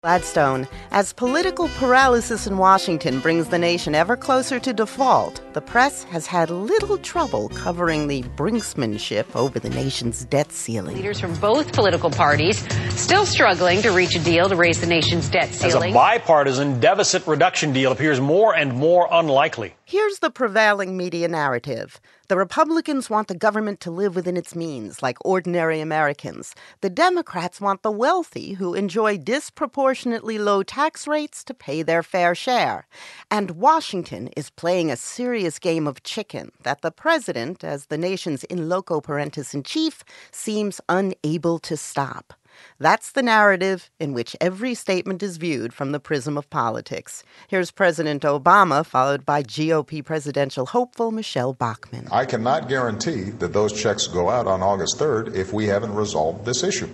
Gladstone, as political paralysis in Washington brings the nation ever closer to default, the press has had little trouble covering the brinksmanship over the nation's debt ceiling. Leaders from both political parties still struggling to reach a deal to raise the nation's debt ceiling. As a bipartisan deficit reduction deal appears more and more unlikely. Here's the prevailing media narrative. The Republicans want the government to live within its means, like ordinary Americans. The Democrats want the wealthy, who enjoy disproportionately low tax rates, to pay their fair share. And Washington is playing a serious game of chicken that the president, as the nation's in loco parentis in chief, seems unable to stop. That's the narrative in which every statement is viewed from the prism of politics. Here's President Obama, followed by GOP presidential hopeful Michelle Bachmann. I cannot guarantee that those checks go out on August 3rd if we haven't resolved this issue,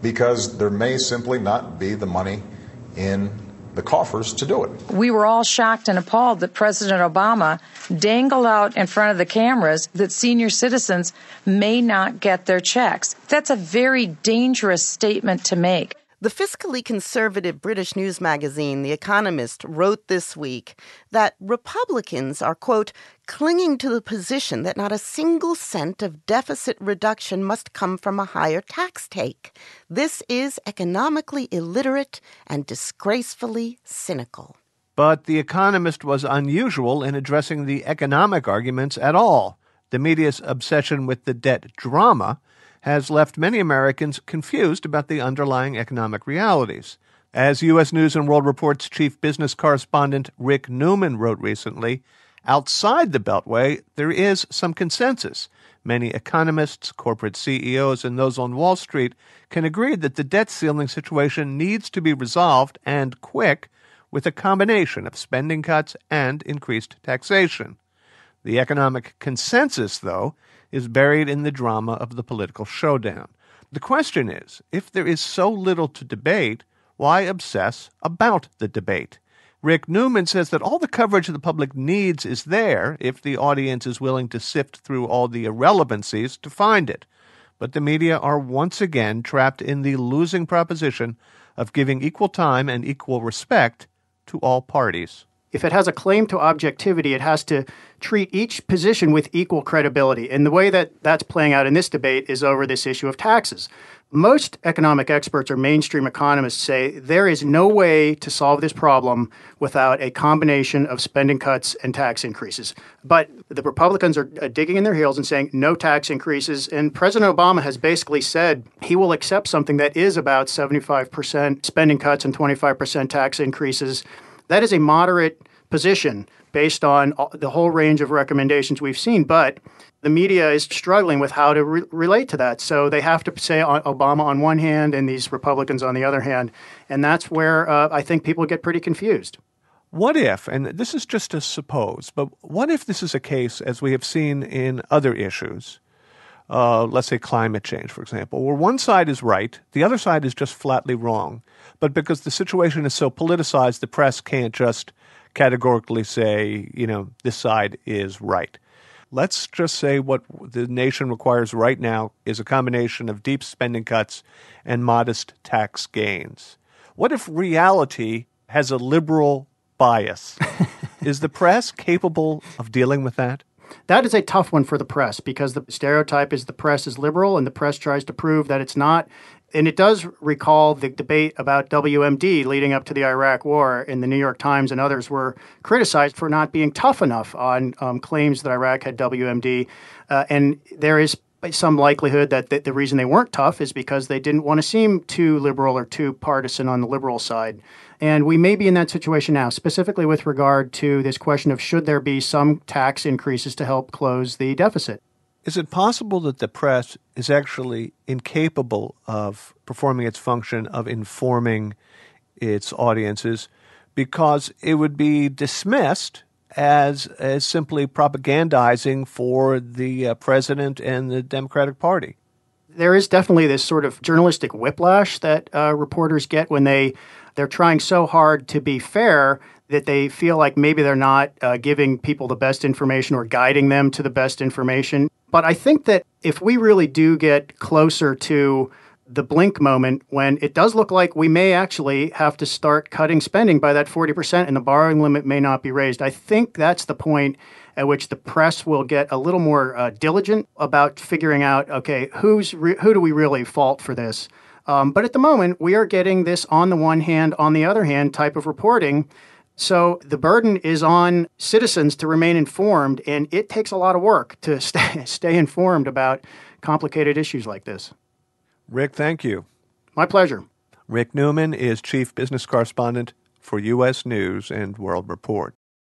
because there may simply not be the money in the coffers to do it. We were all shocked and appalled that President Obama dangled out in front of the cameras that senior citizens may not get their checks. That's a very dangerous statement to make. The fiscally conservative British news magazine, The Economist, wrote this week that Republicans are, quote, clinging to the position that not a single cent of deficit reduction must come from a higher tax take. This is economically illiterate and disgracefully cynical. But The Economist was unusual in addressing the economic arguments at all. The media's obsession with the debt drama has left many Americans confused about the underlying economic realities. As U.S. News & World Report's chief business correspondent Rick Newman wrote recently, outside the Beltway, there is some consensus. Many economists, corporate CEOs, and those on Wall Street can agree that the debt ceiling situation needs to be resolved, and quick, with a combination of spending cuts and increased taxation. The economic consensus, though, is buried in the drama of the political showdown. The question is, if there is so little to debate, why obsess about the debate? Rick Newman says that all the coverage the public needs is there if the audience is willing to sift through all the irrelevancies to find it. But the media are once again trapped in the losing proposition of giving equal time and equal respect to all parties. If it has a claim to objectivity, it has to treat each position with equal credibility. And the way that that's playing out in this debate is over this issue of taxes. Most economic experts or mainstream economists say there is no way to solve this problem without a combination of spending cuts and tax increases. But the Republicans are digging in their heels and saying no tax increases. And President Obama has basically said he will accept something that is about 75% spending cuts and 25% tax increases. That is a moderate position based on the whole range of recommendations we've seen, but the media is struggling with how to relate to that. So they have to say Obama on one hand and these Republicans on the other hand, and that's where I think people get pretty confused. What if, and this is just a suppose, but what if this is a case, as we have seen in other issues, let's say climate change, for example, where one side is right, the other side is just flatly wrong. But because the situation is so politicized, the press can't just categorically say, this side is right. Let's just say what the nation requires right now is a combination of deep spending cuts and modest tax gains. What if reality has a liberal bias? Is the press capable of dealing with that? That is a tough one for the press because the stereotype is the press is liberal and the press tries to prove that it's not. And it does recall the debate about WMD leading up to the Iraq War, and the New York Times and others were criticized for not being tough enough on claims that Iraq had WMD. And there is some likelihood that the reason they weren't tough is because they didn't want to seem too liberal or too partisan on the liberal side. And we may be in that situation now, specifically with regard to this question of should there be some tax increases to help close the deficit. Is it possible that the press is actually incapable of performing its function of informing its audiences because it would be dismissed as simply propagandizing for the president and the Democratic Party? There is definitely this sort of journalistic whiplash that reporters get when they're trying so hard to be fair that they feel like maybe they're not giving people the best information or guiding them to the best information. But I think that if we really do get closer to the blink moment when it does look like we may actually have to start cutting spending by that 40% and the borrowing limit may not be raised. I think that's the point at which the press will get a little more diligent about figuring out, okay, who do we really fault for this? But at the moment, we are getting this on the one hand, on the other hand type of reporting. So the burden is on citizens to remain informed, and it takes a lot of work to stay informed about complicated issues like this. Rick, thank you. My pleasure. Rick Newman is Chief Business Correspondent for U.S. News and World Report.